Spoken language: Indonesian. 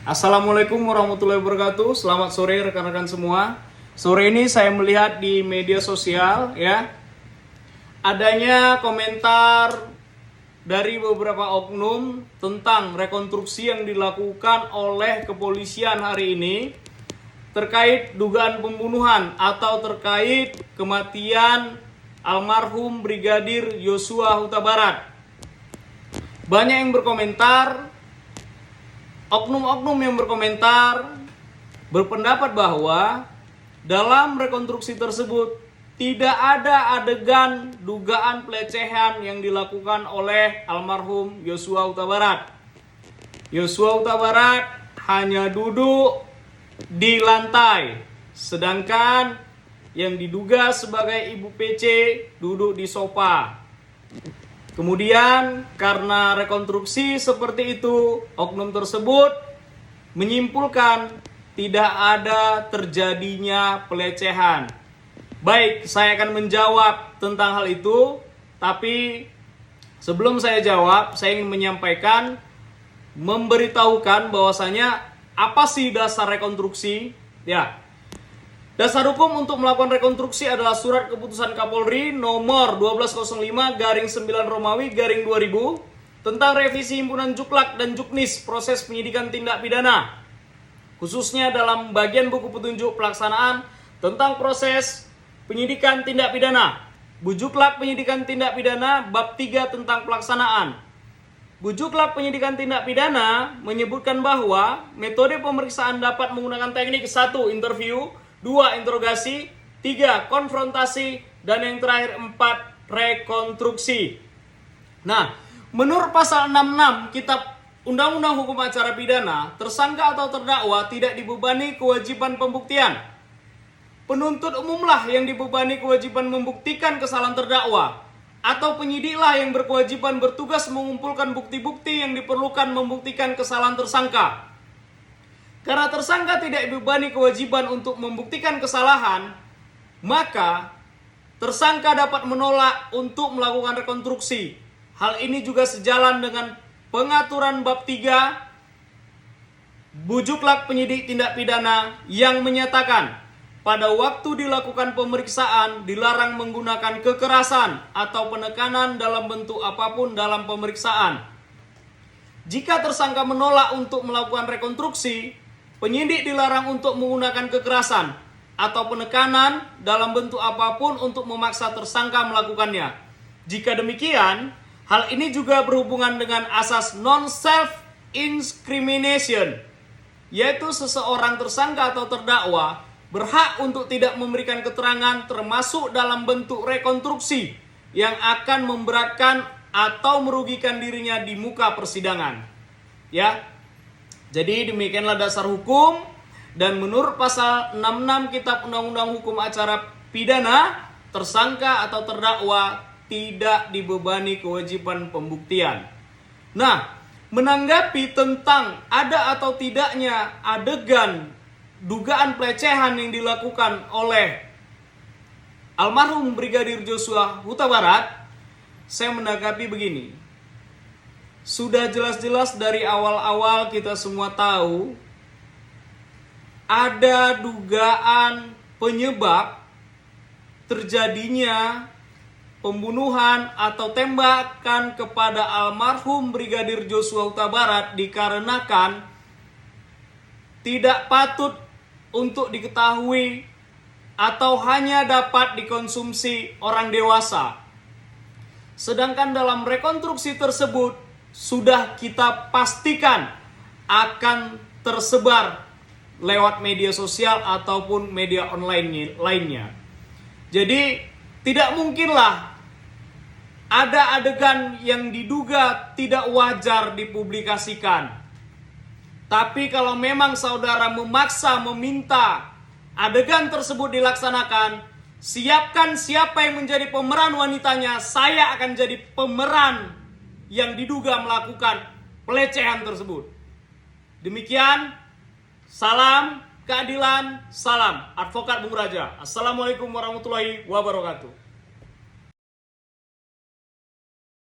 Assalamualaikum warahmatullahi wabarakatuh. Selamat sore rekan-rekan semua. Sore ini saya melihat di media sosial ya, adanya komentar dari beberapa oknum tentang rekonstruksi yang dilakukan oleh kepolisian hari ini terkait dugaan pembunuhan atau terkait kematian almarhum Brigadir Yosua Huta Barat. Banyak yang berkomentar, oknum-oknum yang berkomentar berpendapat bahwa dalam rekonstruksi tersebut tidak ada adegan dugaan pelecehan yang dilakukan oleh almarhum Yosua Huta Barat. Yosua Huta Barat hanya duduk di lantai, sedangkan yang diduga sebagai ibu PC duduk di sofa. Kemudian karena rekonstruksi seperti itu, oknum tersebut menyimpulkan tidak ada terjadinya pelecehan. Baik, saya akan menjawab tentang hal itu, tapi sebelum saya jawab, saya ingin menyampaikan, memberitahukan bahwasanya apa sih dasar rekonstruksi? Ya, dasar hukum untuk melakukan rekonstruksi adalah Surat Keputusan Kapolri nomor 1205/9 tentang revisi himpunan Juklak dan Juknis proses penyidikan tindak pidana, khususnya dalam bagian buku petunjuk pelaksanaan tentang proses penyidikan tindak pidana. Bujuklak penyidikan tindak pidana bab 3 tentang pelaksanaan. Bujuklak penyidikan tindak pidana menyebutkan bahwa metode pemeriksaan dapat menggunakan teknik 1. Interview, 2. Interogasi, 3. Konfrontasi, dan yang terakhir 4. Rekonstruksi. Nah, menurut pasal 66 Kitab Undang-Undang Hukum Acara Pidana, tersangka atau terdakwa tidak dibebani kewajiban pembuktian. Penuntut umumlah yang dibebani kewajiban membuktikan kesalahan terdakwa, atau penyidiklah yang berkewajiban bertugas mengumpulkan bukti-bukti yang diperlukan membuktikan kesalahan tersangka. Karena tersangka tidak dibebani kewajiban untuk membuktikan kesalahan, maka tersangka dapat menolak untuk melakukan rekonstruksi. Hal ini juga sejalan dengan pengaturan bab 3 Bujuklak penyidik tindak pidana yang menyatakan pada waktu dilakukan pemeriksaan dilarang menggunakan kekerasan atau penekanan dalam bentuk apapun dalam pemeriksaan. Jika tersangka menolak untuk melakukan rekonstruksi, penyidik dilarang untuk menggunakan kekerasan atau penekanan dalam bentuk apapun untuk memaksa tersangka melakukannya. Jika demikian, hal ini juga berhubungan dengan asas non-self-incrimination, yaitu seseorang tersangka atau terdakwa berhak untuk tidak memberikan keterangan termasuk dalam bentuk rekonstruksi yang akan memberatkan atau merugikan dirinya di muka persidangan. Ya. Jadi demikianlah dasar hukum, dan menurut pasal 66 Kitab Undang-Undang Hukum Acara Pidana, tersangka atau terdakwa tidak dibebani kewajiban pembuktian. Nah, menanggapi tentang ada atau tidaknya adegan dugaan pelecehan yang dilakukan oleh almarhum Brigadir Yosua Huta Barat, saya menanggapi begini. Sudah jelas-jelas dari awal-awal kita semua tahu ada dugaan penyebab terjadinya pembunuhan atau tembakan kepada almarhum Brigadir Yosua Huta Barat dikarenakan tidak patut untuk diketahui atau hanya dapat dikonsumsi orang dewasa. Sedangkan dalam rekonstruksi tersebut sudah kita pastikan akan tersebar lewat media sosial ataupun media online lainnya. Jadi tidak mungkinlah ada adegan yang diduga tidak wajar dipublikasikan. Tapi kalau memang saudara memaksa meminta adegan tersebut dilaksanakan, siapkan siapa yang menjadi pemeran wanitanya. Saya akan jadi pemeran yang diduga melakukan pelecehan tersebut. Demikian, salam keadilan, salam advokat Bung Raja. Assalamualaikum warahmatullahi wabarakatuh.